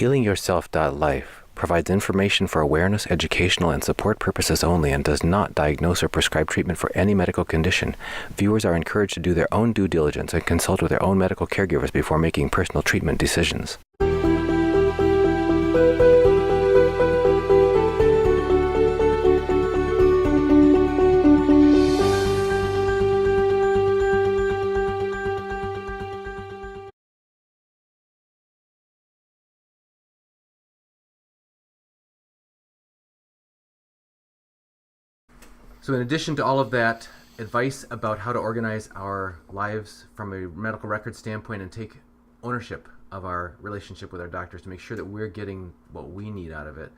HealingYourself.life provides information for awareness, educational, and support purposes only and does not diagnose or prescribe treatment for any medical condition. Viewers are encouraged to do their own due diligence and consult with their own medical caregivers before making personal treatment decisions. So in addition to all of that advice about how to organize our lives from a medical record standpoint and take ownership of our relationship with our doctors to make sure that we're getting what we need out of it,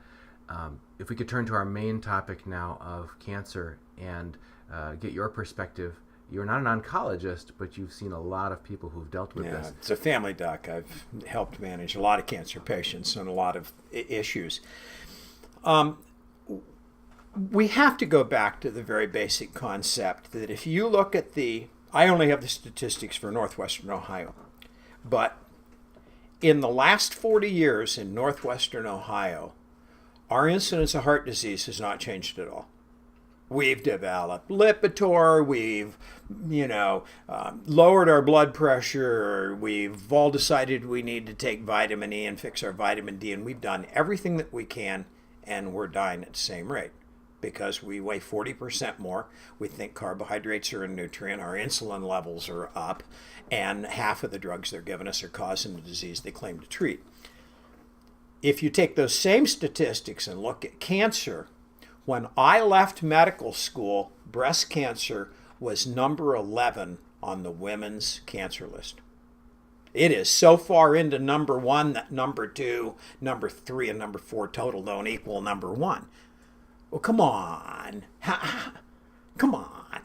if we could turn to our main topic now of cancer and get your perspective. You're not an oncologist, but you've seen a lot of people who've dealt with this. It's a family doc. I've helped manage a lot of cancer patients and a lot of issues. We have to go back to the very basic concept that if you look at I only have the statistics for Northwestern Ohio, but in the last 40 years in Northwestern Ohio, our incidence of heart disease has not changed at all. We've developed Lipitor, we've, lowered our blood pressure, we've all decided we need to take vitamin E and fix our vitamin D, and we've done everything that we can, and we're dying at the same rate. Because we weigh 40% more, we think carbohydrates are a nutrient, our insulin levels are up, and half of the drugs they're giving us are causing the disease they claim to treat. If you take those same statistics and look at cancer, when I left medical school, breast cancer was number 11 on the women's cancer list. It is so far into number 1 that number 2, number 3, and number 4 total don't equal number 1. Well, come on. Come on.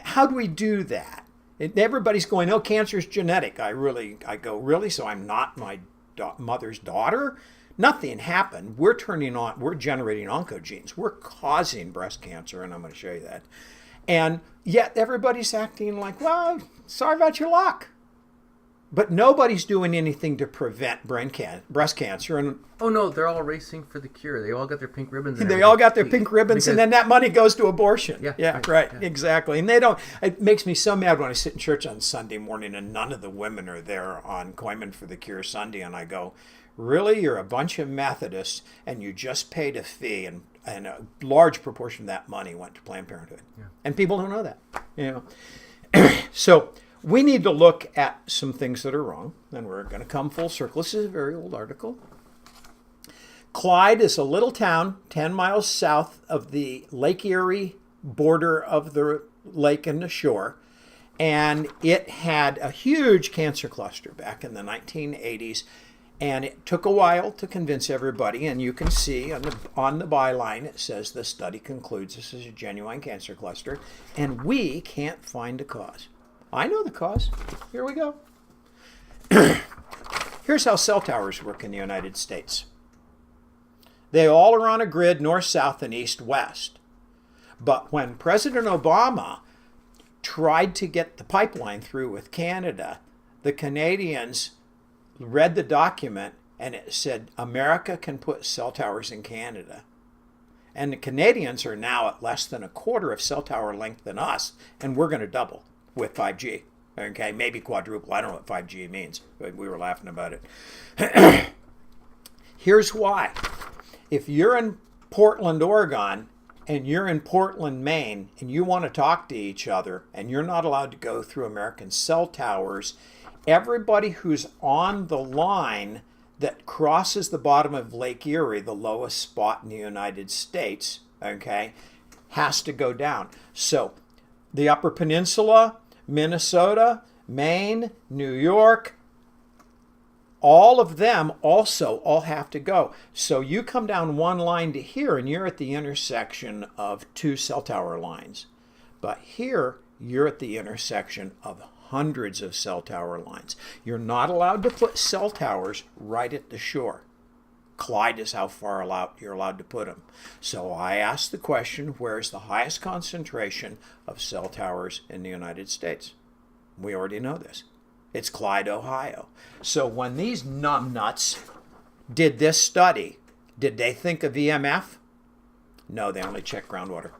How do we do that? Everybody's going, oh, cancer's genetic. I go, really? So I'm not my mother's daughter? Nothing happened. We're generating oncogenes. We're causing breast cancer, and I'm going to show you that. And yet everybody's acting like, well, sorry about your luck. But nobody's doing anything to prevent breast cancer. And oh no, they're all racing for the cure. They all got their pink ribbons. They all got their pink ribbons, and then that money goes to abortion. Yeah, right, exactly. And they don't. It makes me so mad when I sit in church on Sunday morning and none of the women are there on Koiman for the Cure Sunday, and I go, really? You're a bunch of Methodists, and you just paid a fee, and a large proportion of that money went to Planned Parenthood, and people don't know that. So. We need to look at some things that are wrong, and we're going to come full circle. This is a very old article. Clyde is a little town 10 miles south of the Lake Erie border of the lake and the shore, and it had a huge cancer cluster back in the 1980s, and it took a while to convince everybody, and you can see on the byline it says the study concludes this is a genuine cancer cluster, and we can't find a cause. I know the cause. Here we go. Here's how cell towers work in the United States. They all are on a grid north, south, and east, west. But when President Obama tried to get the pipeline through with Canada, the Canadians read the document and it said, America can put cell towers in Canada. And the Canadians are now at less than a quarter of cell tower length than us, and we're going to double with 5G. Okay, maybe quadruple. I don't know what 5G means, but we were laughing about it. Here's why. If you're in Portland, Oregon, and you're in Portland, Maine, and you want to talk to each other, and you're not allowed to go through American cell towers, everybody who's on the line that crosses the bottom of Lake Erie, the lowest spot in the United States, okay, has to go down. So the Upper Peninsula, Minnesota, Maine, New York, all of them also all have to go. So you come down one line to here and you're at the intersection of two cell tower lines. But here you're at the intersection of hundreds of cell tower lines. You're not allowed to put cell towers right at the shore. Clyde is how far you're allowed to put them. So I asked the question, where's the highest concentration of cell towers in the United States? We already know this. It's Clyde, Ohio. So when these numbnuts did this study, did they think of EMF? No, they only checked groundwater.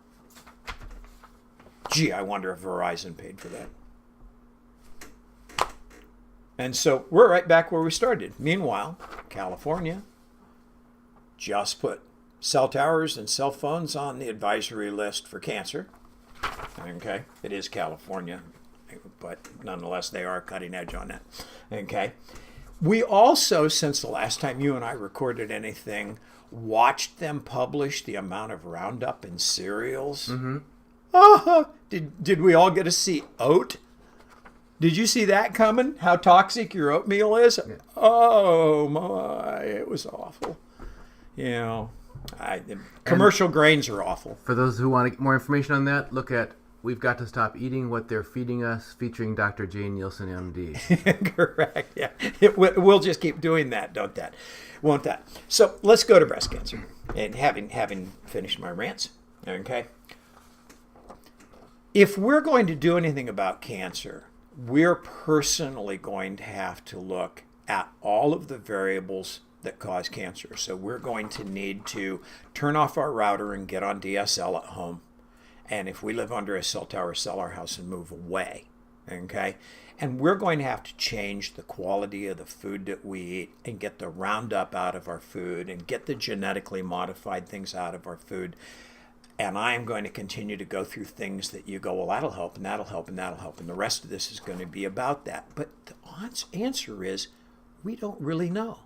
Gee, I wonder if Verizon paid for that. And so we're right back where we started. Meanwhile, California just put cell towers and cell phones on the advisory list for cancer. Okay, it is California, but nonetheless, they are cutting edge on that. Okay. We also, since the last time you and I recorded anything, watched them publish the amount of Roundup in cereals. Mm-hmm. Oh, did we all get to see oat? Did you see that coming? How toxic your oatmeal is? Yeah. Oh my, it was awful. You know, commercial grains are awful. For those who want to get more information on that, look at We've Got to Stop Eating What They're Feeding Us, featuring Dr. J. Nielsen MD. Correct, yeah. We'll just keep doing that, won't that? So let's go to breast cancer. And having finished my rants, okay? If we're going to do anything about cancer, we're personally going to have to look at all of the variables that cause cancer. So we're going to need to turn off our router and get on DSL at home. And if we live under a cell tower, sell our house and move away, okay? And we're going to have to change the quality of the food that we eat and get the Roundup out of our food and get the genetically modified things out of our food. And I am going to continue to go through things that you go, well, that'll help, and that'll help, and that'll help. And the rest of this is going to be about that. But the answer is we don't really know.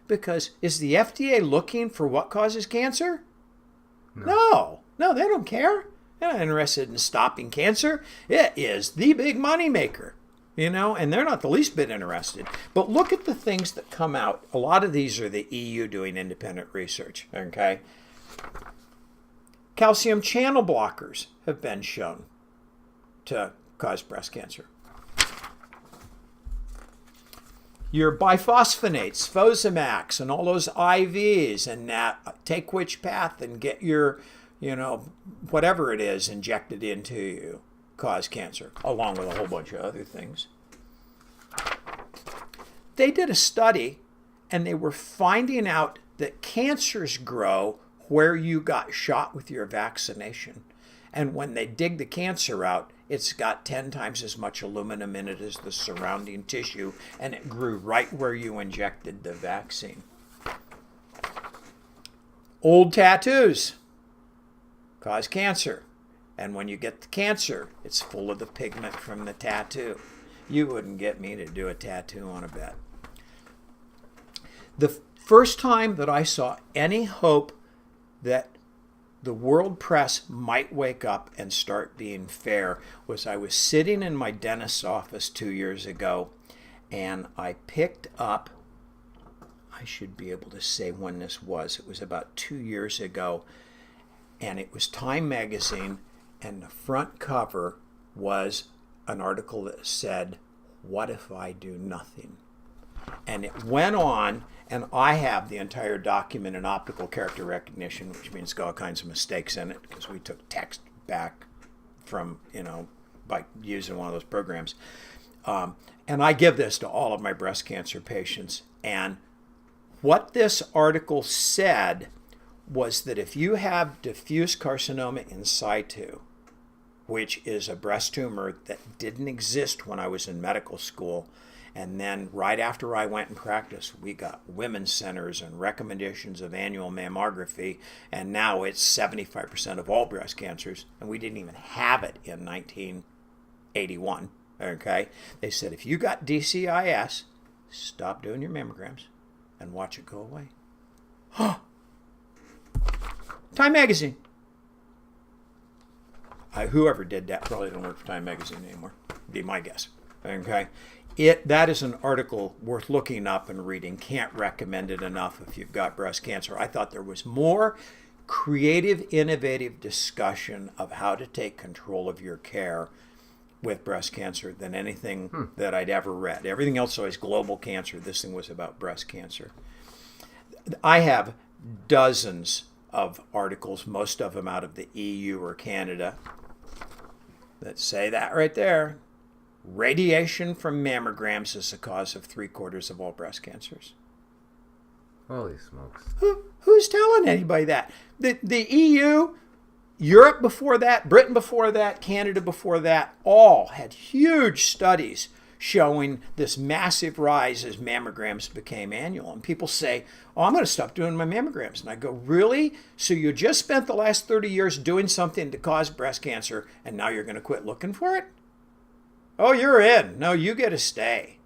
Because is the FDA looking for what causes cancer? No, they don't care. They're not interested in stopping cancer. It is the big money maker, you know, and they're not the least bit interested. But look at the things that come out. A lot of these are the EU doing independent research, okay? Calcium channel blockers have been shown to cause breast cancer. Your biphosphonates, Fosamax, and all those IVs, and that take which path and get your, you know, whatever it is injected into you, cause cancer, along with a whole bunch of other things. They did a study, and they were finding out that cancers grow where you got shot with your vaccination. And when they dig the cancer out, it's got 10 times as much aluminum in it as the surrounding tissue, and it grew right where you injected the vaccine. Old tattoos cause cancer. And when you get the cancer, it's full of the pigment from the tattoo. You wouldn't get me to do a tattoo on a bet. The first time that I saw any hope that the world press might wake up and start being fair was I was sitting in my dentist's office 2 years ago, and I picked up, I should be able to say when this was, it was about 2 years ago, and it was Time magazine, and the front cover was an article that said, "What if I do nothing?" And it went on, and I have the entire document in optical character recognition, which means it's got all kinds of mistakes in it because we took text back from, you know, by using one of those programs. And I give this to all of my breast cancer patients. And what this article said was that if you have diffuse carcinoma in situ, which is a breast tumor that didn't exist when I was in medical school, and then right after I went and practiced, we got women's centers and recommendations of annual mammography, and now it's 75% of all breast cancers, and we didn't even have it in 1981, okay? They said, if you got DCIS, stop doing your mammograms and watch it go away. Time magazine. Whoever did that probably don't work for Time magazine anymore, be my guess, okay? That is an article worth looking up and reading. Can't recommend it enough if you've got breast cancer. I thought there was more creative, innovative discussion of how to take control of your care with breast cancer than anything that I'd ever read. Everything else was global cancer. This thing was about breast cancer. I have dozens of articles, most of them out of the EU or Canada, that say that right there. Radiation from mammograms is the cause of 3/4 of all breast cancers. Holy smokes. Who's telling anybody that? The EU, Europe before that, Britain before that, Canada before that, all had huge studies showing this massive rise as mammograms became annual. And people say, oh, I'm going to stop doing my mammograms. And I go, really? So you just spent the last 30 years doing something to cause breast cancer, and now you're going to quit looking for it? Oh, you're in. No, you get to stay.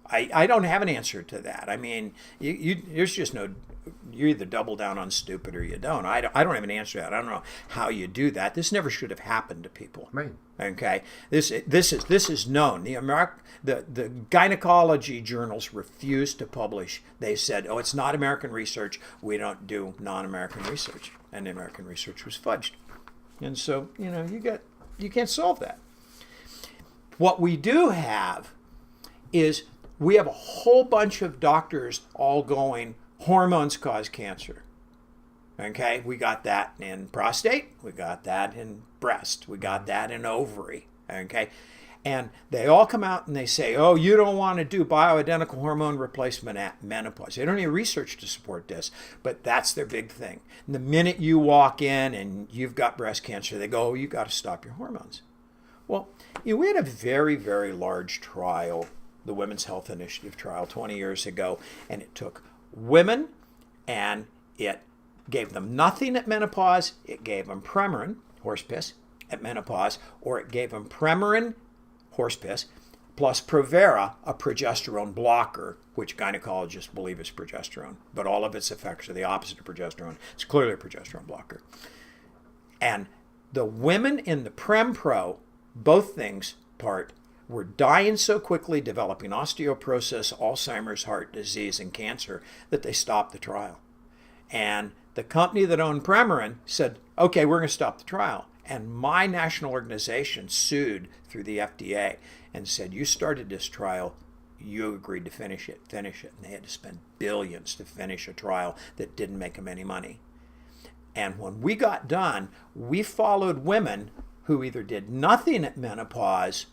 I don't have an answer to that. I mean, there's just no, you either double down on stupid or you don't. I don't have an answer to that. I don't know how you do that. This never should have happened to people. Right. Okay. This is known. The gynecology journals refused to publish. They said, oh, it's not American research. We don't do non-American research. And the American research was fudged. And so, you can't solve that. What we do have is we have a whole bunch of doctors all going, hormones cause cancer. Okay, we got that in prostate, we got that in breast, we got that in ovary. Okay, and they all come out and they say, oh, you don't want to do bioidentical hormone replacement at menopause. They don't need research to support this, but that's their big thing. And the minute you walk in and you've got breast cancer, they go, oh, you got to stop your hormones. Well, we had a very, very large trial, the Women's Health Initiative trial 20 years ago, and it took women and it gave them nothing at menopause. It gave them Premarin, horse piss, at menopause, or it gave them Premarin, horse piss, plus Provera, a progesterone blocker, which gynecologists believe is progesterone, but all of its effects are the opposite of progesterone. It's clearly a progesterone blocker. And the women in the Prem-Pro, both things part, were dying so quickly, developing osteoporosis, Alzheimer's, heart disease, and cancer, that they stopped the trial. And the company that owned Premarin said, okay, we're going to stop the trial. And my national organization sued through the FDA and said, you started this trial, you agreed to finish it. And they had to spend billions to finish a trial that didn't make them any money. And when we got done, we followed women who either did nothing at menopause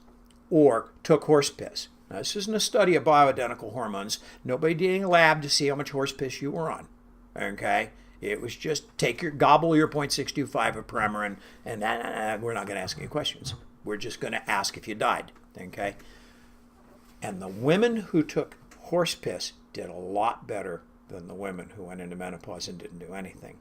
or took horse piss. Now, this isn't a study of bioidentical hormones. Nobody did any lab to see how much horse piss you were on. Okay? It was just gobble your 0.625 of Premarin, and we're not going to ask any questions. We're just going to ask if you died. Okay? And the women who took horse piss did a lot better than the women who went into menopause and didn't do anything.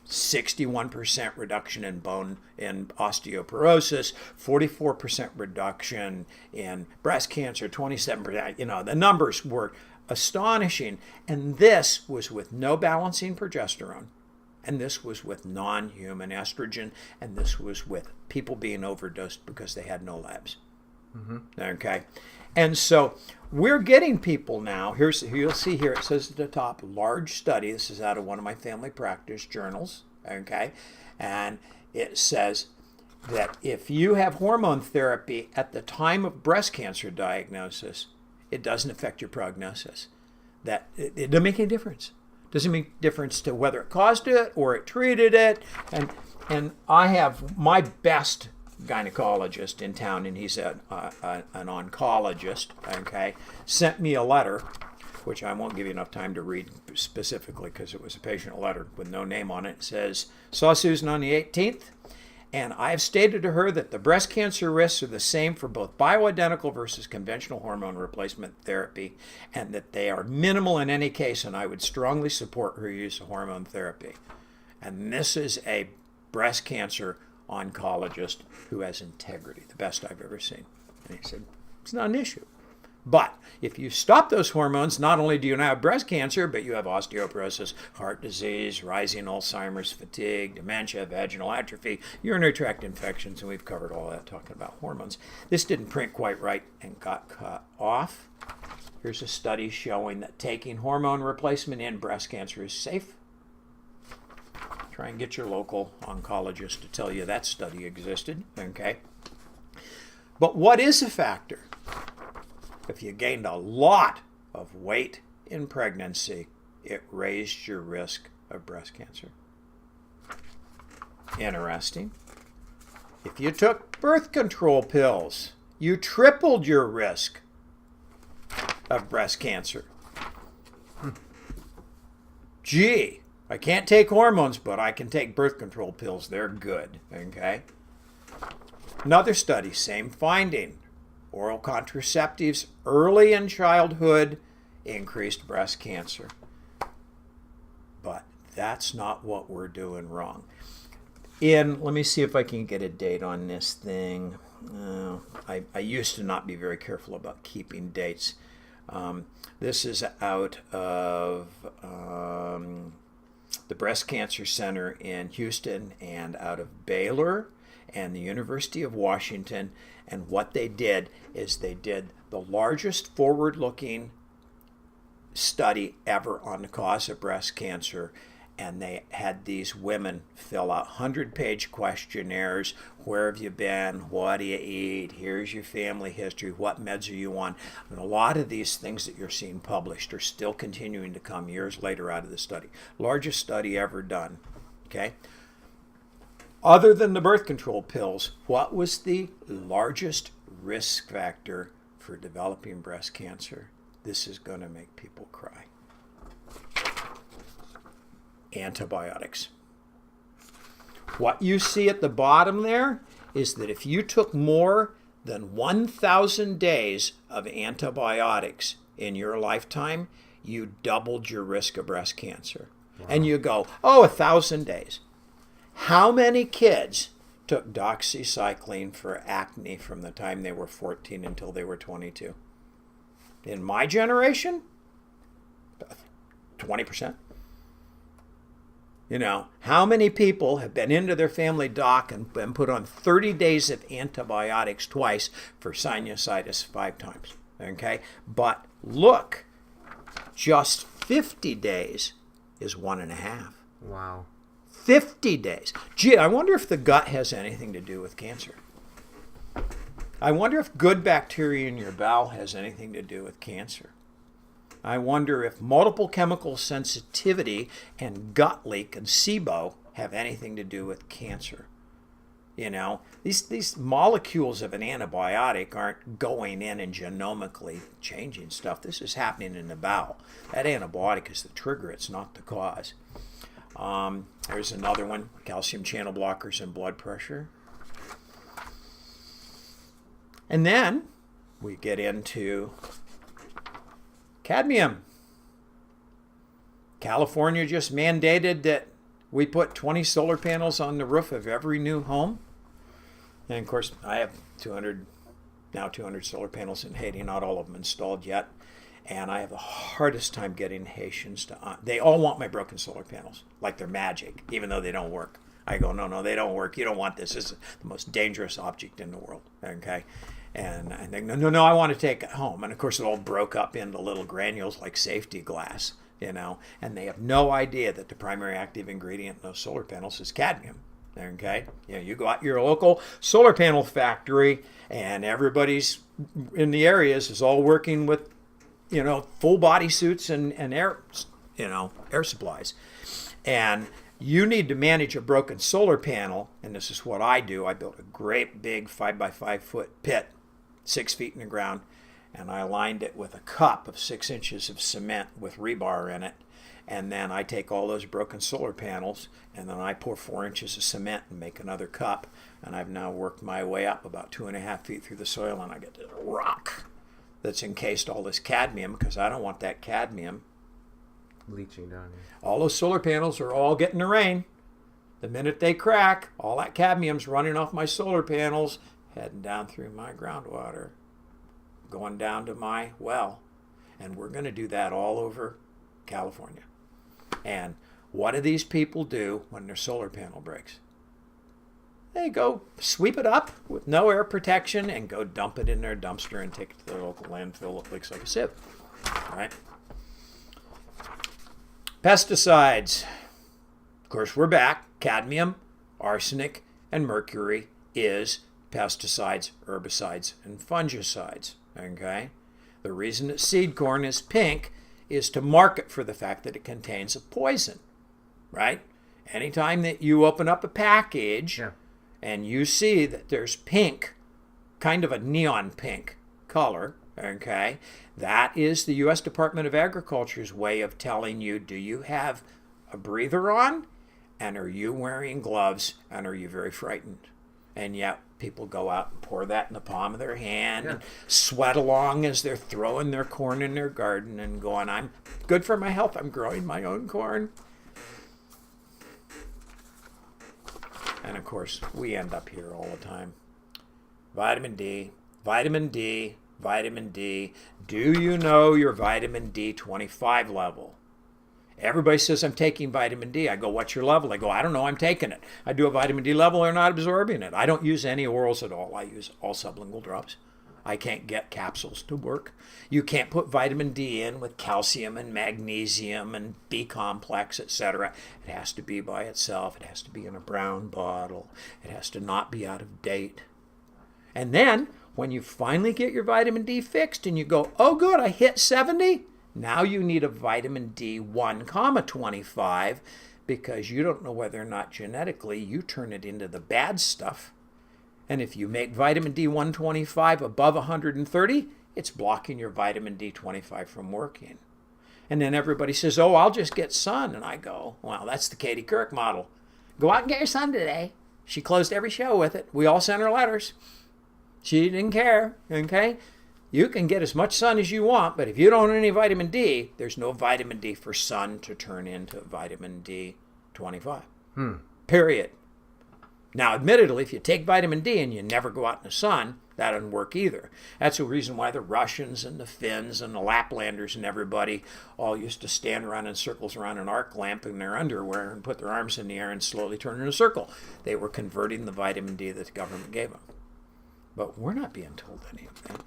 61% reduction in bone in osteoporosis, 44% reduction in breast cancer, 27%. The numbers were astonishing. And this was with no balancing progesterone. And this was with non-human estrogen. And this was with people being overdosed because they had no labs. Mm-hmm. Okay. And so we're getting people now. You'll see here, it says at the top, large study. This is out of one of my family practice journals. Okay. And it says that if you have hormone therapy at the time of breast cancer diagnosis, it doesn't affect your prognosis. That it doesn't make any difference. It doesn't make a difference to whether it caused it or it treated it. And I have my best gynecologist in town, and he's an oncologist, okay, sent me a letter, which I won't give you enough time to read specifically because it was a patient letter with no name on it. It says, saw Susan on the 18th, and I have stated to her that the breast cancer risks are the same for both bioidentical versus conventional hormone replacement therapy, and that they are minimal in any case, and I would strongly support her use of hormone therapy. And this is a breast cancer oncologist who has integrity, the best I've ever seen. And he said, it's not an issue. But if you stop those hormones, not only do you not have breast cancer, but you have osteoporosis, heart disease, rising Alzheimer's, fatigue, dementia, vaginal atrophy, urinary tract infections, and we've covered all that talking about hormones. This didn't print quite right and got cut off. Here's a study showing that taking hormone replacement in breast cancer is safe. Try and get your local oncologist to tell you that study existed, okay? But what is a factor? If you gained a lot of weight in pregnancy, it raised your risk of breast cancer. Interesting. If you took birth control pills, you tripled your risk of breast cancer. Gee, I can't take hormones, but I can take birth control pills. They're good, okay? Another study, same finding. Oral contraceptives early in childhood increased breast cancer. But that's not what we're doing wrong. Let me see if I can get a date on this thing. I used to not be very careful about keeping dates. This is out of the Breast Cancer Center in Houston and out of Baylor and the University of Washington. And what they did is they did the largest forward-looking study ever on the cause of breast cancer. And they had these women fill out 100-page questionnaires. Where have you been? What do you eat? Here's your family history. What meds are you on? And a lot of these things that you're seeing published are still continuing to come years later out of the study. Largest study ever done. Okay? Other than the birth control pills, what was the largest risk factor for developing breast cancer? This is going to make people cry. Antibiotics. What you see at the bottom there is that if you took more than 1,000 days of antibiotics in your lifetime, you doubled your risk of breast cancer. Wow. And you go, 1,000 days. How many kids took doxycycline for acne from the time they were 14 until they were 22? In my generation, 20%. You know, how many people have been into their family doc and been put on 30 days of antibiotics twice for sinusitis 5 times? Okay? But look, just 50 days is 1.5. Wow. 50 days. Gee, I wonder if the gut has anything to do with cancer. I wonder if good bacteria in your bowel has anything to do with cancer. I wonder if multiple chemical sensitivity and gut leak and SIBO have anything to do with cancer. You know, these molecules of an antibiotic aren't going in and genomically changing stuff. This is happening in the bowel. That antibiotic is the trigger. It's not the cause. There's another one, calcium channel blockers and blood pressure. And then we get into cadmium. California just mandated that we put 20 solar panels on the roof of every new home. And of course, I have 200 solar panels in Haiti, not all of them installed yet. And I have the hardest time getting Haitians to, they all want my broken solar panels, like they're magic, even though they don't work. I go, no, they don't work. You don't want this. This is the most dangerous object in the world, okay? And I think, no, I want to take it home. And of course, it all broke up into little granules like safety glass, you know, and they have no idea that the primary active ingredient in those solar panels is cadmium, okay? You know, you go out to your local solar panel factory and everybody's in the areas is all working with, you know, full body suits and air, you know, air supplies. And you need to manage a broken solar panel, and this is what I do. I built a great big 5x5 foot pit, 6 feet in the ground, and I lined it with a cup of 6 inches of cement with rebar in it. And then I take all those broken solar panels, and then I pour 4 inches of cement and make another cup. And I've now worked my way up about 2.5 feet through the soil, and I get this rock that's encased all this cadmium, because I don't want that cadmium leaching down here. All those solar panels are all getting the rain. The minute they crack, all that cadmium's running off my solar panels, heading down through my groundwater, going down to my well. And we're going to do that all over California. And what do these people do when their solar panel breaks? They go sweep it up with no air protection and go dump it in their dumpster and take it to their local landfill that looks like a sieve. All right? Pesticides. Of course, we're back. Cadmium, arsenic, and mercury is pesticides, herbicides, and fungicides. Okay? The reason that seed corn is pink is to market for the fact that it contains a poison. Right? Anytime that you open up a package and you see that there's pink, kind of a neon pink color, okay, that is the U.S. Department of Agriculture's way of telling you, do you have a breather on? And are you wearing gloves? And are you very frightened? And yet people go out and pour that in the palm of their hand and sweat along as they're throwing their corn in their garden and going, I'm good for my health. I'm growing my own corn. And of course, we end up here all the time. Vitamin D, vitamin D, vitamin D. Do you know your vitamin D25 level? Everybody says, I'm taking vitamin D. I go, what's your level? They go, I don't know, I'm taking it. I do a vitamin D level, they're not absorbing it. I don't use any orals at all. I use all sublingual drops. I can't get capsules to work. You can't put vitamin D in with calcium and magnesium and B complex, etc. It has to be by itself. It has to be in a brown bottle. It has to not be out of date. And then, when you finally get your vitamin D fixed and you go, oh good, I hit 70, now you need a vitamin D1, 25, because you don't know whether or not genetically you turn it into the bad stuff. And if you make vitamin D125 above 130, it's blocking your vitamin D25 from working. And then everybody says, oh, I'll just get sun. And I go, well, that's the Katie Couric model. Go out and get your sun today. She closed every show with it. We all sent her letters. She didn't care, okay? You can get as much sun as you want, but if you don't have any vitamin D, there's no vitamin D for sun to turn into vitamin D25. Period. Now, admittedly, if you take vitamin D and you never go out in the sun, that doesn't work either. That's the reason why the Russians and the Finns and the Laplanders and everybody all used to stand around in circles around an arc lamp in their underwear and put their arms in the air and slowly turn in a circle. They were converting the vitamin D that the government gave them. But we're not being told any of that.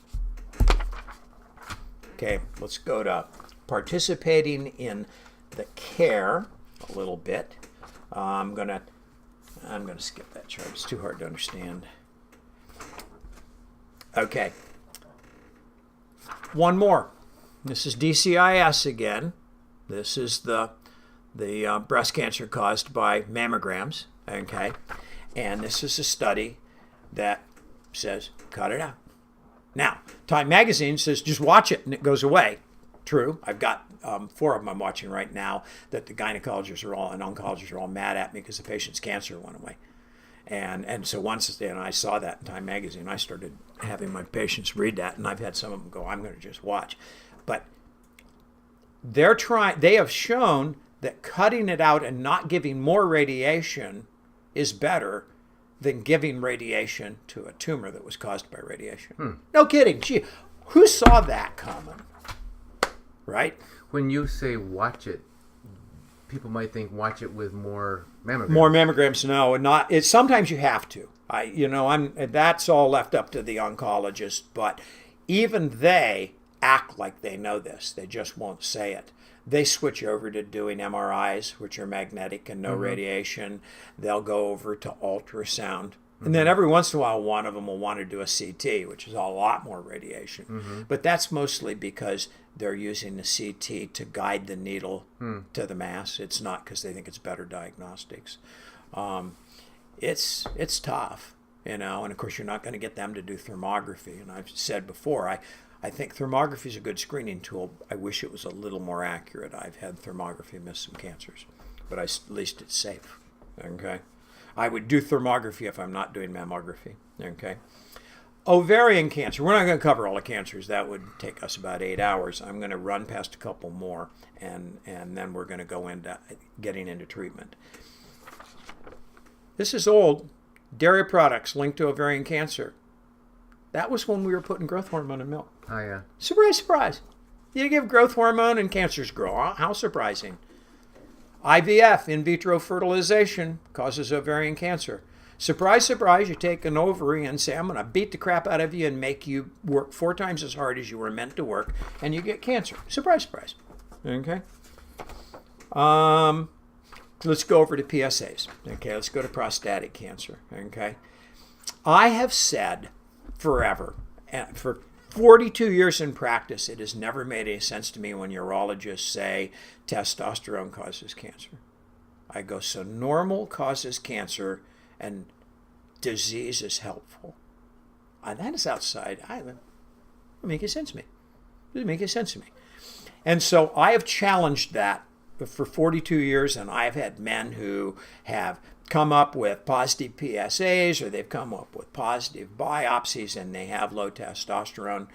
Okay, let's go to participating in the care a little bit. I'm gonna skip that chart. It's too hard to understand. Okay. One more. This is DCIS again. This is the breast cancer caused by mammograms. Okay, and this is a study that says cut it out. Now, Time Magazine says just watch it and it goes away. True. I've got 4 of them I'm watching right now that the gynecologists are all and oncologists are all mad at me because the patient's cancer went away. And so once I saw that in Time Magazine, I started having my patients read that, and I've had some of them go, I'm going to just watch. But they have shown that cutting it out and not giving more radiation is better than giving radiation to a tumor that was caused by radiation. No kidding. Gee, who saw that coming? Right? When you say watch it, people might think watch it with more mammograms. More mammograms, no, not. Sometimes you have to. That's all left up to the oncologist, but even they act like they know this. They just won't say it. They switch over to doing MRIs, which are magnetic and no radiation. They'll go over to ultrasound. And then every once in a while, one of them will want to do a CT, which is a lot more radiation. But that's mostly because they're using the CT to guide the needle to the mass. It's not because they think it's better diagnostics. It's tough, and of course you're not going to get them to do thermography. And I've said before, I think thermography is a good screening tool. I wish it was a little more accurate. I've had thermography miss some cancers, but at least it's safe. Okay. I would do thermography if I'm not doing mammography. Okay. Ovarian cancer. We're not going to cover all the cancers. That would take us about 8 hours. I'm going to run past a couple more, and then we're going to go into getting into treatment. This is old. Dairy products linked to ovarian cancer. That was when we were putting growth hormone in milk. Oh, yeah. Surprise, surprise. You give growth hormone and cancers grow. How surprising. IVF, in vitro fertilization, causes ovarian cancer. Surprise, surprise, you take an ovary and say, I'm going to beat the crap out of you and make you work 4 times as hard as you were meant to work, and you get cancer. Surprise, surprise. Okay? Let's go over to PSAs. Okay, let's go to prostatic cancer. Okay? I have said forever, and for 42 years in practice, it has never made any sense to me when urologists say testosterone causes cancer. I go, so normal causes cancer and disease is helpful. That is outside. It doesn't make any sense to me. It doesn't make any sense to me. And so I have challenged that for 42 years, and I've had men who have come up with positive PSAs, or they've come up with positive biopsies, and they have low testosterone,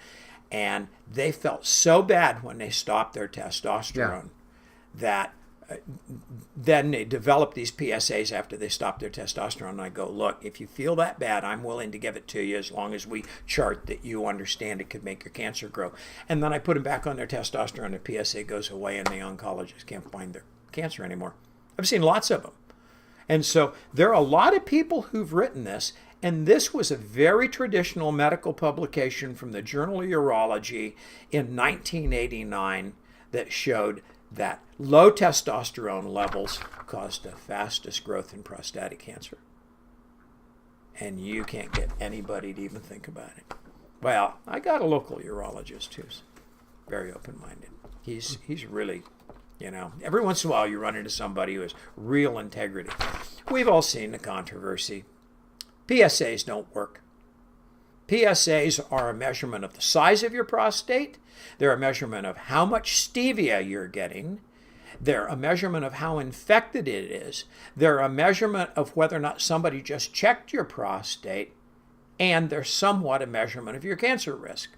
and they felt so bad when they stopped their testosterone that then they develop these PSAs after they stop their testosterone. And I go, look, if you feel that bad, I'm willing to give it to you as long as we chart that you understand it could make your cancer grow. And then I put them back on their testosterone, their PSA goes away, and the oncologist can't find their cancer anymore. I've seen lots of them. And so there are a lot of people who've written this, and this was a very traditional medical publication from the Journal of Urology in 1989 that showed that low testosterone levels caused the fastest growth in prostatic cancer. And you can't get anybody to even think about it. Well, I got a local urologist who's very open-minded. He's really, every once in a while you run into somebody who has real integrity. We've all seen the controversy. PSAs don't work. PSAs are a measurement of the size of your prostate. They're a measurement of how much stevia you're getting. They're a measurement of how infected it is. They're a measurement of whether or not somebody just checked your prostate. And they're somewhat a measurement of your cancer risk.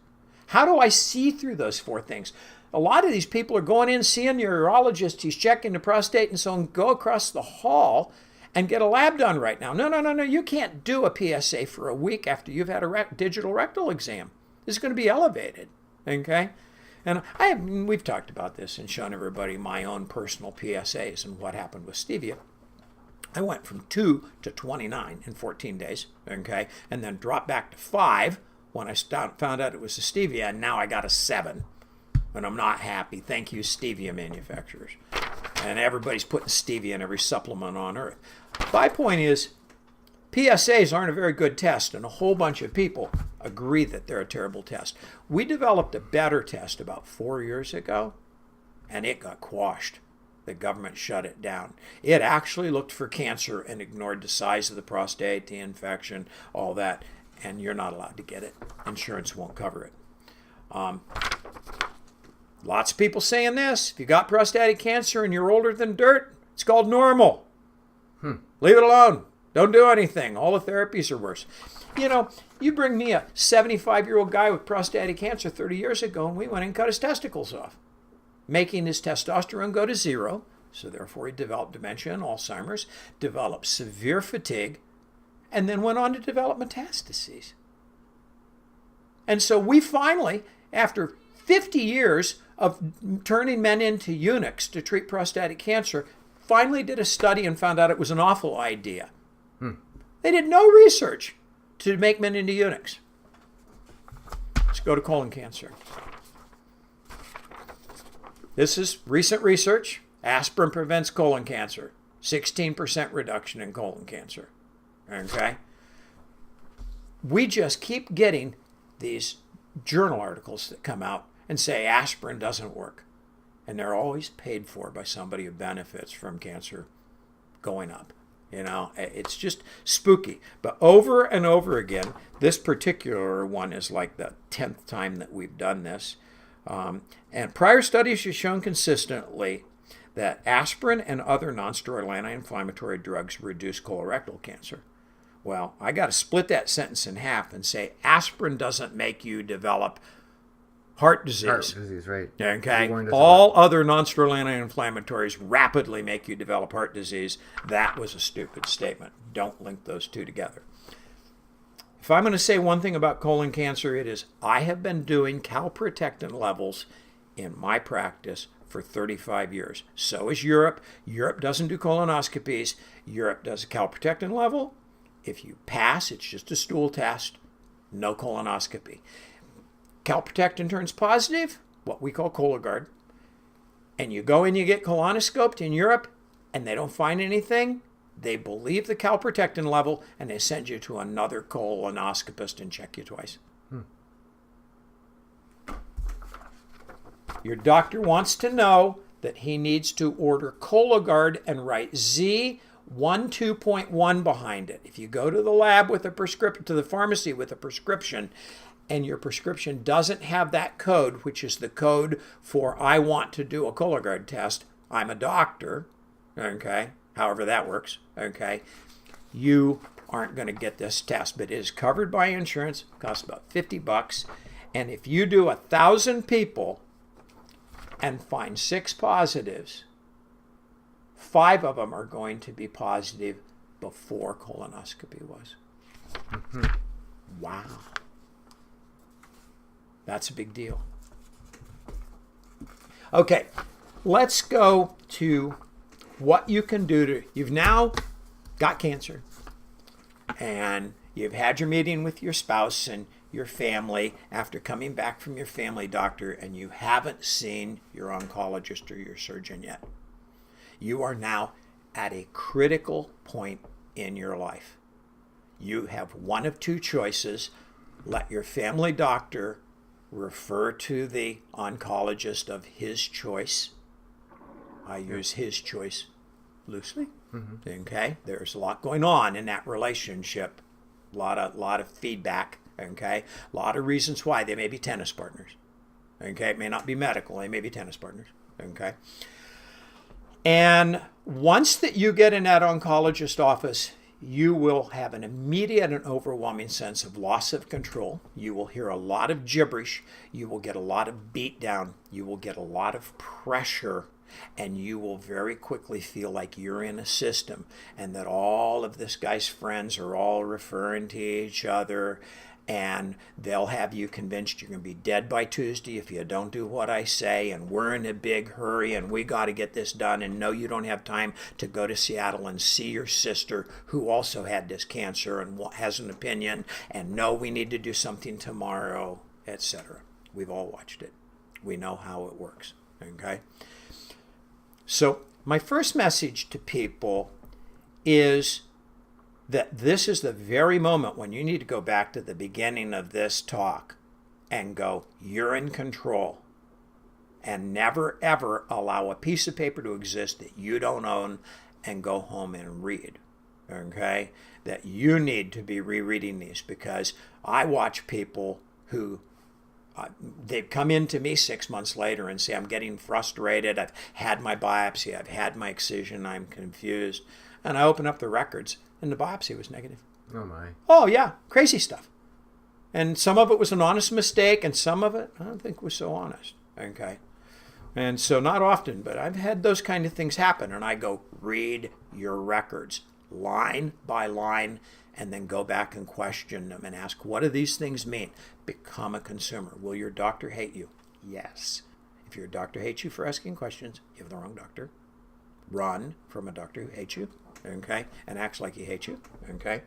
How do I see through those four things? A lot of these people are going in, seeing your urologist, he's checking the prostate, and so on, go across the hall and get a lab done right now. No. You can't do a PSA for a week after you've had a digital rectal exam. It's going to be elevated, okay? And we've talked about this and shown everybody my own personal PSAs and what happened with stevia. I went from 2 to 29 in 14 days, okay? And then dropped back to 5 when I found out it was a stevia, and now I got a 7. And I'm not happy. Thank you, stevia manufacturers. And everybody's putting stevia in every supplement on earth. My point is, PSAs aren't a very good test, and a whole bunch of people agree that they're a terrible test. We developed a better test about 4 years ago, and it got quashed. The government shut it down. It actually looked for cancer and ignored the size of the prostate, the infection, all that, and you're not allowed to get it. Insurance won't cover it. Lots of people saying this. If you got prostatic cancer and you're older than dirt, it's called normal. Leave it alone. Don't do anything. All the therapies are worse. You bring me a 75-year-old guy with prostatic cancer 30 years ago, and we went and cut his testicles off, making his testosterone go to 0. So therefore he developed dementia and Alzheimer's, developed severe fatigue, and then went on to develop metastases. And so we finally, after 50 years of turning men into eunuchs to treat prostatic cancer, finally did a study and found out it was an awful idea. They did no research to make men into eunuchs. Let's go to colon cancer. This is recent research. Aspirin prevents colon cancer. 16% reduction in colon cancer. Okay? We just keep getting these journal articles that come out and say aspirin doesn't work. And they're always paid for by somebody who benefits from cancer going up. It's just spooky. But over and over again, this particular one is like the 10th time that we've done this. And prior studies have shown consistently that aspirin and other nonsteroidal anti-inflammatory drugs reduce colorectal cancer. Well, I got to split that sentence in half and say aspirin doesn't make you develop heart disease. Heart disease, right. Okay. All other nonsteroidal anti-inflammatories rapidly make you develop heart disease. That was a stupid statement. Don't link those two together. If I'm going to say one thing about colon cancer, it is I have been doing calprotectin levels in my practice for 35 years. So is Europe. Europe doesn't do colonoscopies. Europe does a calprotectin level. If you pass, it's just a stool test, no colonoscopy. Calprotectin turns positive, what we call Cologuard, and you go and you get colonoscoped in Europe and they don't find anything, they believe the calprotectin level and they send you to another colonoscopist and check you twice. Your doctor wants to know that he needs to order Cologuard and write Z12.1 behind it. If you go to the lab with a prescription, to the pharmacy with a prescription, and your prescription doesn't have that code, which is the code for I want to do a Cologuard test, I'm a doctor, okay, however that works, okay, you aren't going to get this test, but it is covered by insurance, costs about $50. And if you do 1,000 people and find 6 positives, 5 of them are going to be positive before colonoscopy was. Mm-hmm. Wow. That's a big deal. Okay, let's go to what you can do to, you've now got cancer and you've had your meeting with your spouse and your family after coming back from your family doctor and you haven't seen your oncologist or your surgeon yet. You are now at a critical point in your life. You have one of 2 choices. Let your family doctor refer to the oncologist of his choice. I use his choice loosely. Mm-hmm. Okay, there's a lot going on in that relationship. A lot of feedback. Okay, a lot of reasons why they may be tennis partners. Okay, it may not be medical. They may be tennis partners. Okay, and once that you get in that oncologist office, you will have an immediate and overwhelming sense of loss of control. You will hear a lot of gibberish. You will get a lot of beat down. You will get a lot of pressure. And you will very quickly feel like you're in a system and that all of this guy's friends are all referring to each other. And they'll have you convinced you're going to be dead by Tuesday if you don't do what I say. And we're in a big hurry and we got to get this done. And no, you don't have time to go to Seattle and see your sister who also had this cancer and has an opinion. And no, we need to do something tomorrow, etc. We've all watched it. We know how it works. Okay? So my first message to people is that this is the very moment when you need to go back to the beginning of this talk and go, you're in control. And never, ever allow a piece of paper to exist that you don't own and go home and read. Okay? That you need to be rereading these because I watch people who they've come in to me 6 months later and say, I'm getting frustrated. I've had my biopsy. I've had my excision. I'm confused. And I open up the records and the biopsy was negative. Oh, my. Oh, yeah. Crazy stuff. And some of it was an honest mistake and some of it I don't think was so honest. Okay. And so not often, but I've had those kind of things happen. And I go, read your records line by line and then go back and question them and ask, what do these things mean? Become a consumer. Will your doctor hate you? Yes. If your doctor hates you for asking questions, you have the wrong doctor. Run from a doctor who hates you, okay, and acts like he hates you, okay?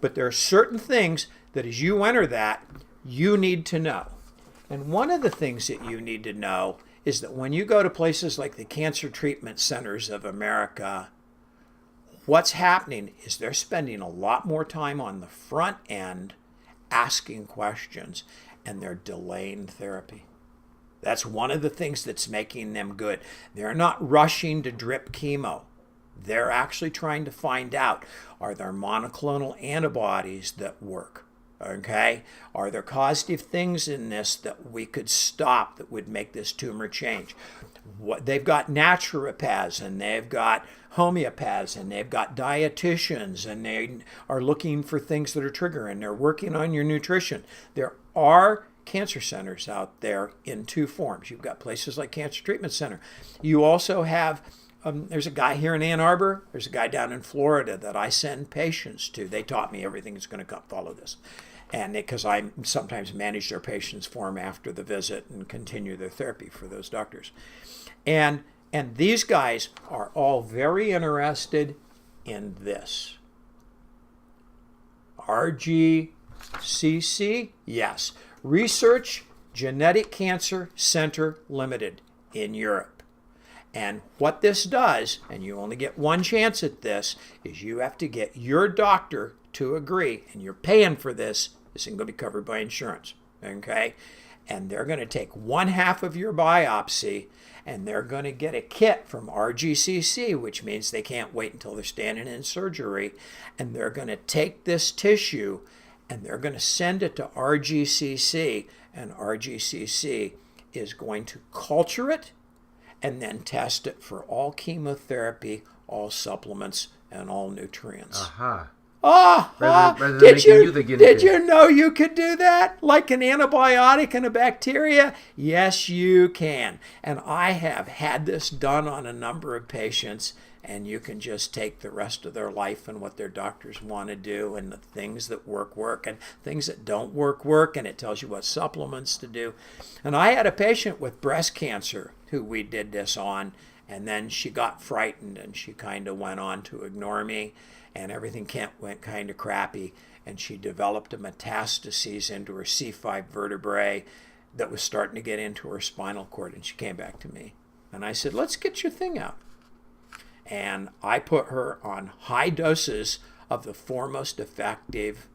But there are certain things that as you enter that, you need to know. And one of the things that you need to know is that when you go to places like the Cancer Treatment Centers of America, what's happening is they're spending a lot more time on the front end asking questions, and they're delaying therapy. That's one of the things that's making them good. They're not rushing to drip chemo. They're actually trying to find out, are there monoclonal antibodies that work? Okay? Are there causative things in this that we could stop that would make this tumor change? They've got naturopaths and they've got homeopaths and they've got dietitians and they are looking for things that are triggering. They're working on your nutrition. There are cancer centers out there in 2 forms. You've got places like Cancer Treatment Center. You also have there's a guy here in Ann Arbor. There's a guy down in Florida that I send patients to. They taught me everything that's going to follow this. And because I sometimes manage their patients for them after the visit and continue their therapy for those doctors. And these guys are all very interested in this. RGCC? Yes. Research Genetic Cancer Center Limited in Europe. And what this does, and you only get one chance at this, is you have to get your doctor to agree, and you're paying for this. This isn't going to be covered by insurance, okay? And they're going to take 1/2 of your biopsy, and they're going to get a kit from RGCC, which means they can't wait until they're standing in surgery, and they're going to take this tissue, and they're going to send it to RGCC, and RGCC is going to culture it, and then test it for all chemotherapy, all supplements, and all nutrients. Aha. Rather than making you the guinea pig. Did you know you could do that? Like an antibiotic and a bacteria? Yes, you can. And I have had this done on a number of patients, and you can just take the rest of their life and what their doctors want to do, and the things that work, and things that don't work, and it tells you what supplements to do. And I had a patient with breast cancer who we did this on, and then she got frightened, and she kind of went on to ignore me, and everything went kind of crappy, and she developed a metastases into her C5 vertebrae that was starting to get into her spinal cord, and she came back to me. And I said, let's get your thing out. And I put her on high doses of the foremost effective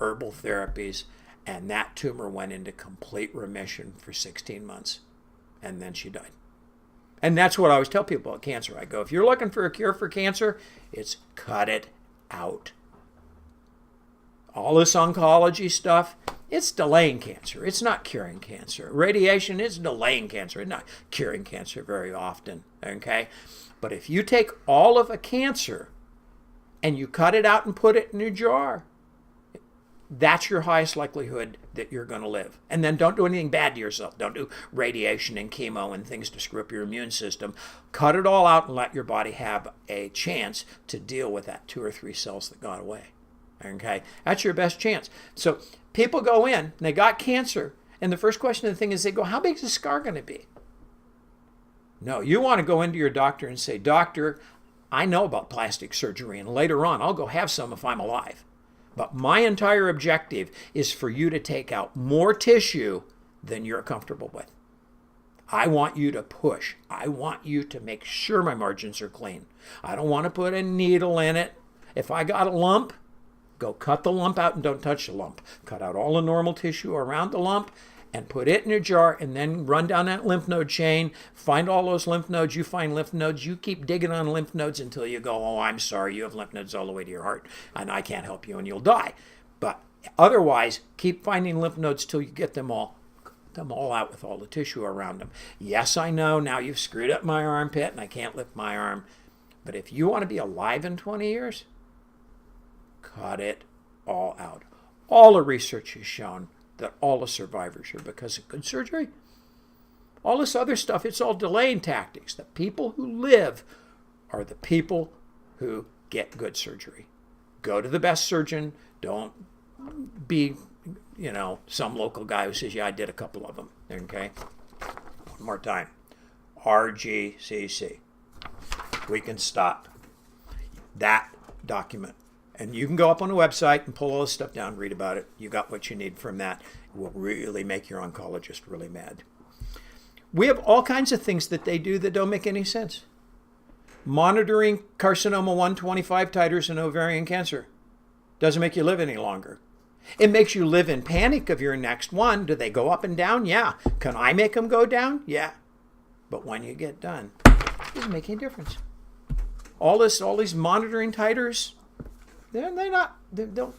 herbal therapies, and that tumor went into complete remission for 16 months, and then she died. And that's what I always tell people about cancer. I go, if you're looking for a cure for cancer, it's cut it out. All this oncology stuff, it's delaying cancer. It's not curing cancer. Radiation is delaying cancer. It's not curing cancer very often, okay? But if you take all of a cancer and you cut it out and put it in a jar, that's your highest likelihood that you're going to live. And then don't do anything bad to yourself. Don't do radiation and chemo and things to screw up your immune system. Cut it all out and let your body have a chance to deal with that 2 or 3 cells that got away. Okay? That's your best chance. So people go in, and they got cancer, and the first question of the thing is they go, how big is the scar going to be? No, you want to go into your doctor and say, doctor, I know about plastic surgery, and later on I'll go have some if I'm alive. But my entire objective is for you to take out more tissue than you're comfortable with. I want you to push. I want you to make sure my margins are clean. I don't want to put a needle in it. If I got a lump, go cut the lump out and don't touch the lump. Cut out all the normal tissue around the lump and put it in a jar, and then run down that lymph node chain, find all those lymph nodes. You find lymph nodes, you keep digging on lymph nodes until you go, oh, I'm sorry, you have lymph nodes all the way to your heart, and I can't help you, and you'll die. But otherwise, keep finding lymph nodes till you get them all out with all the tissue around them. Yes, I know, now you've screwed up my armpit, and I can't lift my arm. But if you want to be alive in 20 years, cut it all out. All the research has shown that all the survivors are because of good surgery. All this other stuff, it's all delaying tactics. The people who live are the people who get good surgery. Go to the best surgeon. Don't be, some local guy who says, yeah, I did a couple of them. Okay? One more time. RGCC. We can stop that document. And you can go up on the website and pull all this stuff down, read about it. You got what you need from that. It will really make your oncologist really mad. We have all kinds of things that they do that don't make any sense. Monitoring carcinoma 125 titers in ovarian cancer doesn't make you live any longer. It makes you live in panic of your next one. Do they go up and down? Yeah. Can I make them go down? Yeah. But when you get done, it doesn't make any difference. All these monitoring titers, they don't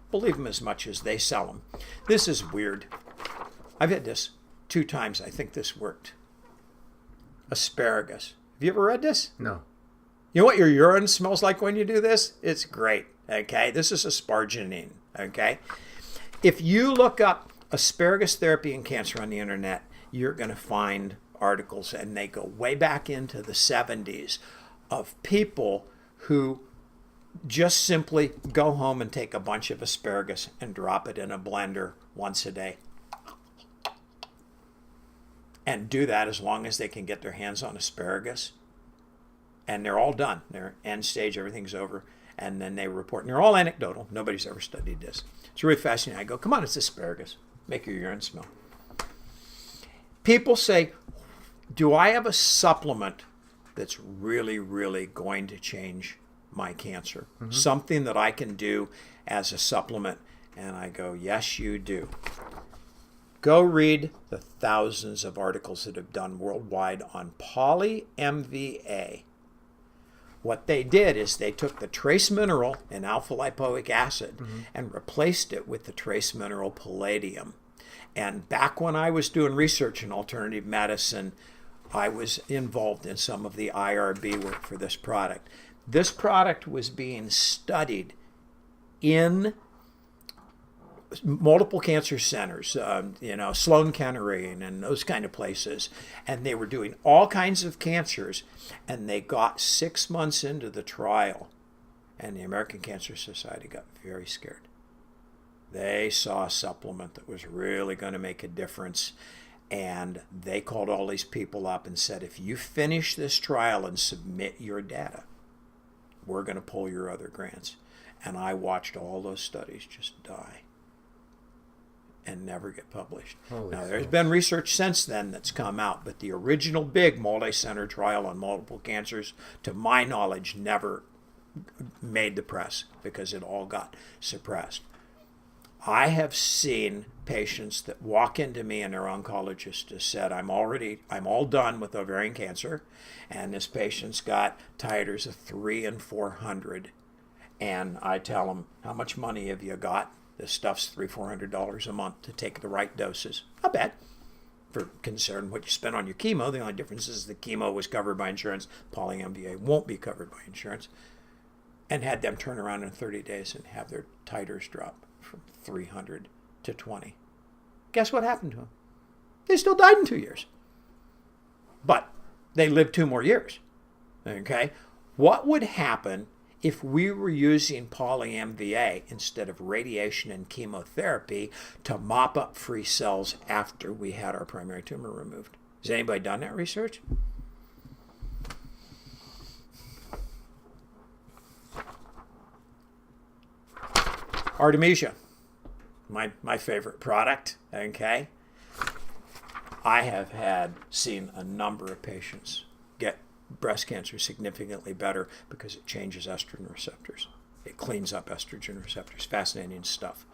believe them as much as they sell them. This is weird. I've had this 2 times. I think this worked. Asparagus. Have you ever read this? No. You know what your urine smells like when you do this? It's great. Okay. This is asparagine. Okay. If you look up asparagus therapy and cancer on the internet, you're going to find articles, and they go way back into the 70s, of people who just simply go home and take a bunch of asparagus and drop it in a blender once a day. And do that as long as they can get their hands on asparagus. And they're all done. They're end stage, everything's over. And then they report. And they're all anecdotal. Nobody's ever studied this. It's really fascinating. I go, come on, it's asparagus. Make your urine smell. People say, do I have a supplement that's really, really going to change my cancer? Mm-hmm. Something that I can do as a supplement? And I go, yes, you do. Go read the thousands of articles that have done worldwide on poly-MVA. What they did is they took the trace mineral in alpha-lipoic acid and replaced it with the trace mineral palladium. And back when I was doing research in alternative medicine, I was involved in some of the IRB work for this product. This product was being studied in multiple cancer centers, Sloan Kettering and those kind of places. And they were doing all kinds of cancers. And they got 6 months into the trial. And the American Cancer Society got very scared. They saw a supplement that was really going to make a difference. And they called all these people up and said, if you finish this trial and submit your data, we're going to pull your other grants. And I watched all those studies just die and never get published. Now, there's been research since then that's come out, but the original big multi-center trial on multiple cancers, to my knowledge, never made the press because it all got suppressed. I have seen patients that walk into me and their oncologist has said, I'm all done with ovarian cancer, and this patient's got titers of 300 and 400. And I tell them, how much money have you got? This stuff's $300-400 a month to take the right doses. Not bad for considering what you spend on your chemo. The only difference is the chemo was covered by insurance. Poly-MVA won't be covered by insurance. And had them turn around in 30 days and have their titers drop from 300 to 20. Guess what happened to them? They still died in 2 years. But they lived 2 more years. Okay? What would happen if we were using poly-MVA instead of radiation and chemotherapy to mop up free cells after we had our primary tumor removed? Has anybody done that research? Artemisia, my favorite product, okay? I have seen a number of patients get breast cancer significantly better because it changes estrogen receptors. It cleans up estrogen receptors. Fascinating stuff.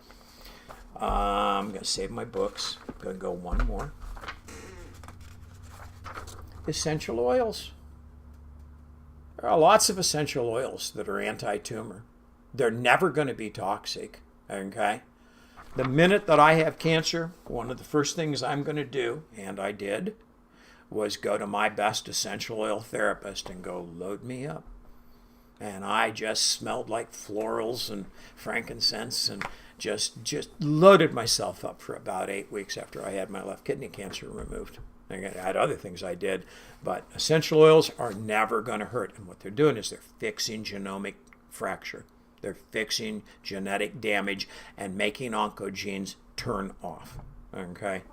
I'm going to save my books. I'm going to go one more. Essential oils. There are lots of essential oils that are anti-tumor. They're never going to be toxic, okay? The minute that I have cancer, one of the first things I'm going to do, and I did, was go to my best essential oil therapist and go, load me up. And I just smelled like florals and frankincense and just loaded myself up for about 8 weeks after I had my left kidney cancer removed. I had other things I did, but essential oils are never going to hurt. And what they're doing is they're fixing genomic fracture. They're fixing genetic damage and making oncogenes turn off. Okay?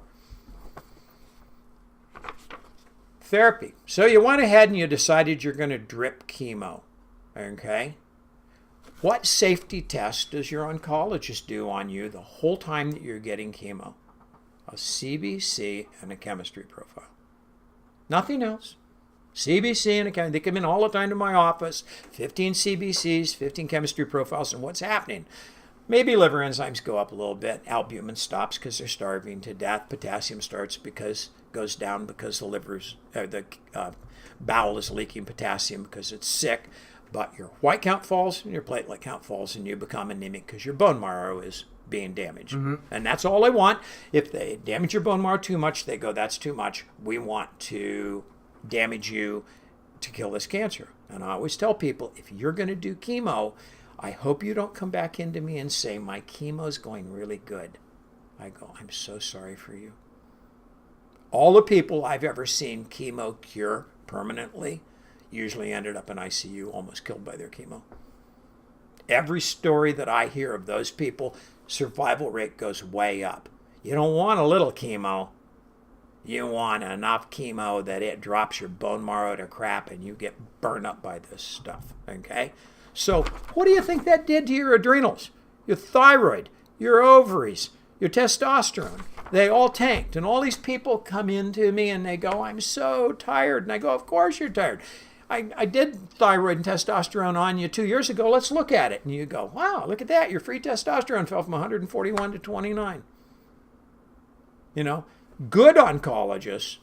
Therapy. So you went ahead and you decided you're going to drip chemo. Okay? What safety test does your oncologist do on you the whole time that you're getting chemo? A CBC and a chemistry profile. Nothing else. CBC and a chemistry. They come in all the time to my office. 15 CBCs, 15 chemistry profiles, and what's happening? Maybe liver enzymes go up a little bit. Albumin stops because they're starving to death. Potassium goes down because the bowel is leaking potassium because it's sick. But your white count falls and your platelet count falls, and you become anemic because your bone marrow is being damaged. Mm-hmm. And that's all I want. If they damage your bone marrow too much, they go, that's too much. We want to damage you to kill this cancer. And I always tell people, if you're going to do chemo, I hope you don't come back into me and say, my chemo's going really good. I go, I'm so sorry for you. All the people I've ever seen chemo cure permanently usually ended up in ICU, almost killed by their chemo. Every story that I hear of those people, survival rate goes way up. You don't want a little chemo. You want enough chemo that it drops your bone marrow to crap and you get burned up by this stuff, okay? So what do you think that did to your adrenals, your thyroid, your ovaries, your testosterone? They all tanked. And all these people come into me and they go, I'm so tired. And I go, of course you're tired. I did thyroid and testosterone on you 2 years ago. Let's look at it. And you go, wow, look at that. Your free testosterone fell from 141 to 29. You know, good oncologists,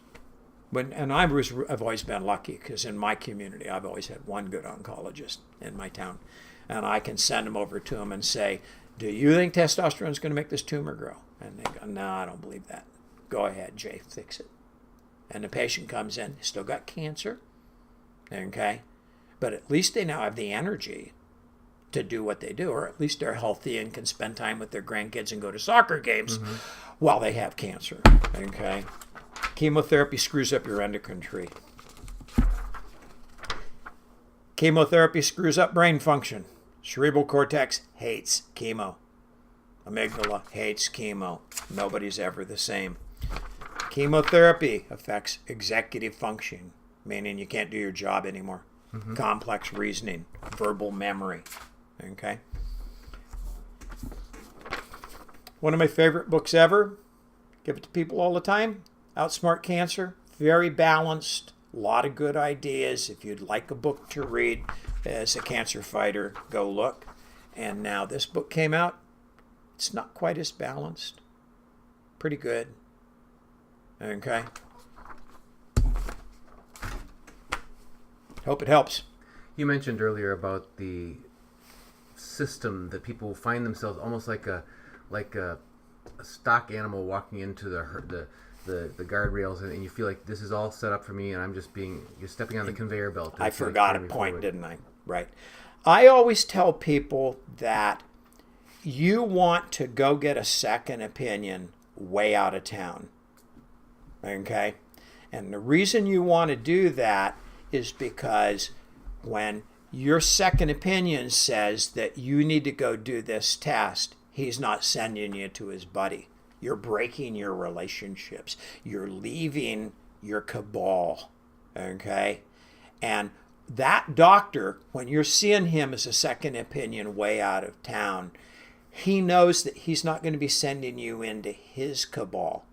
and I've always been lucky because in my community, I've always had one good oncologist in my town. And I can send them over to them and say, do you think testosterone is going to make this tumor grow? And they go, no, I don't believe that. Go ahead, Jay, fix it. and the patient comes in, still got cancer, okay? But at least they now have the energy to do what they do, or at least they're healthy and can spend time with their grandkids and go to soccer games while they have cancer, okay? Chemotherapy screws up your endocrine tree. Chemotherapy screws up brain function. Cerebral cortex hates chemo. Amygdala hates chemo. Nobody's ever the same. Chemotherapy affects executive function, meaning you can't do your job anymore. Complex reasoning, verbal memory. Okay? One of my favorite books ever. Give it to people all the time. Outsmart Cancer. Very balanced. A lot of good ideas. If you'd like a book to read as a cancer fighter, go look. And now this book came out. It's not quite as balanced. Pretty good. Okay? Hope it helps. You mentioned earlier about the system that people find themselves almost like a stock animal walking into the guardrails, and you feel like this is all set up for me, and I'm just you're stepping on the conveyor belt. I forgot a point, didn't I? Right. I always tell people that you want to go get a second opinion way out of town. Okay? And the reason you want to do that is because when your second opinion says that you need to go do this test, he's not sending you to his buddy. You're breaking your relationships. You're leaving your cabal. Okay? And that doctor, when you're seeing him as a second opinion way out of town, he knows that he's not going to be sending you into his cabal.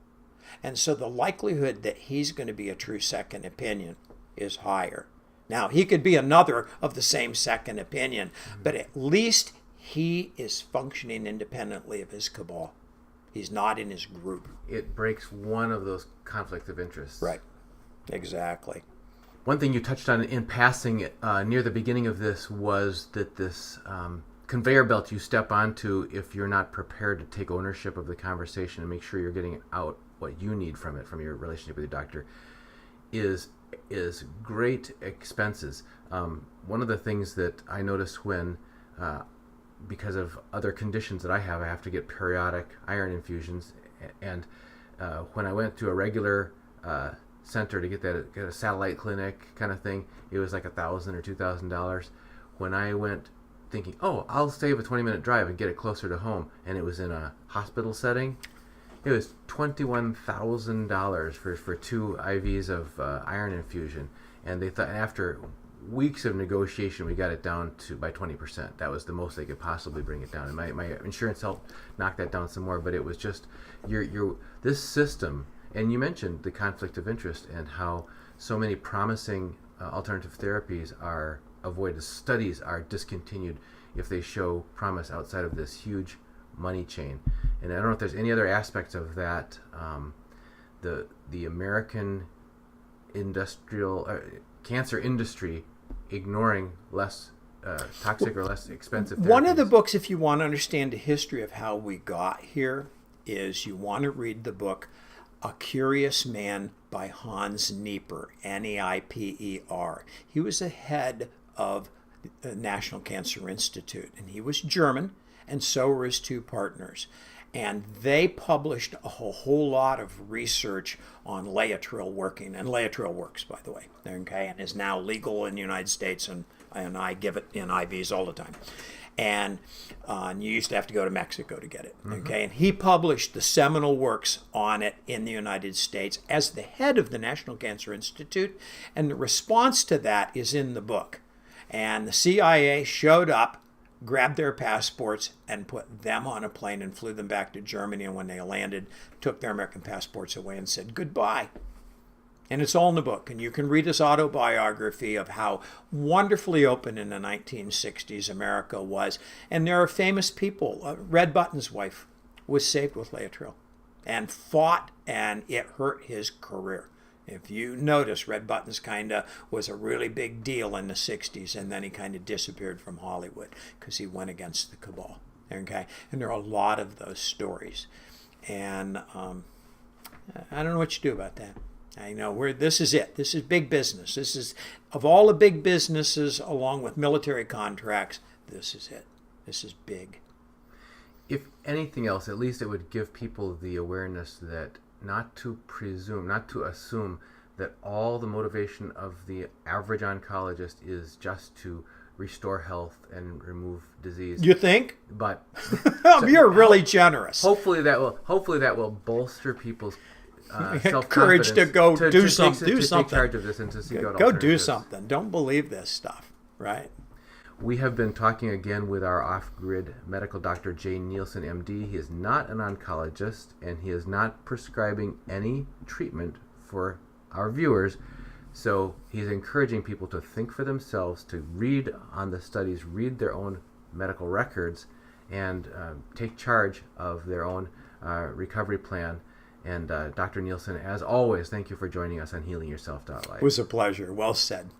And so the likelihood that he's going to be a true second opinion is higher. Now, he could be another of the same second opinion, but at least he is functioning independently of his cabal. He's not in his group. It breaks one of those conflict of interests. Right. Exactly. One thing you touched on in passing near the beginning of this was that this conveyor belt you step onto, if you're not prepared to take ownership of the conversation and make sure you're getting out what you need from it, from your relationship with your doctor, is great expenses. One of the things that I notice when, because of other conditions that I have to get periodic iron infusions, and when I went to a regular center to get a satellite clinic kind of thing, it was like $1,000 or $2,000. When I went thinking, oh, I'll save a 20-minute drive and get it closer to home, and it was in a hospital setting, it was $21,000 for 2 IVs of iron infusion. And they thought after weeks of negotiation, we got it down to by 20%. That was the most they could possibly bring it down. And my insurance helped knock that down some more. But it was just this system. And you mentioned the conflict of interest and how so many promising alternative therapies are avoided. Studies are discontinued if they show promise outside of this huge money chain. And I don't know if there's any other aspects of that, the American industrial cancer industry ignoring less toxic or less expensive therapies. One of the books, if you want to understand the history of how we got here, is you want to read the book A Curious Man by Hans Nieper, Neiper. He was the head of the National Cancer Institute, and he was German, and so were his 2 partners. And they published a whole lot of research on Laetrile working, and Laetrile works, by the way, okay, and is now legal in the United States, and I give it in IVs all the time. And you used to have to go to Mexico to get it, okay? And he published the seminal works on it in the United States as the head of the National Cancer Institute, and the response to that is in the book. And the CIA showed up, grabbed their passports, and put them on a plane and flew them back to Germany. And when they landed, took their American passports away and said goodbye. And it's all in the book. And you can read his autobiography of how wonderfully open in the 1960s America was. And there are famous people. Red Button's wife was saved with Laetrile and fought, and it hurt his career. If you notice, Red Buttons kind of was a really big deal in the 60s, and then he kind of disappeared from Hollywood because he went against the cabal. Okay? And there are a lot of those stories. And I don't know what you do about that. I know this is it. This is big business. This is, of all the big businesses, along with military contracts, this is it. This is big. If anything else, at least it would give people the awareness that not to assume that all the motivation of the average oncologist is just to restore health and remove disease. You think? But you're really generous. Hopefully that will bolster people's self-confidence, courage to go do something. Take charge of this and to seek out Go do alternatives. something. Don't believe this stuff, right? We have been talking again with our off-grid medical doctor, Jay Nielsen MD. He is not an oncologist, and he is not prescribing any treatment for our viewers. So he's encouraging people to think for themselves, to read on the studies, read their own medical records, and take charge of their own recovery plan. And Dr. Nielsen, as always, thank you for joining us on HealingYourself.life. It was a pleasure. Well said.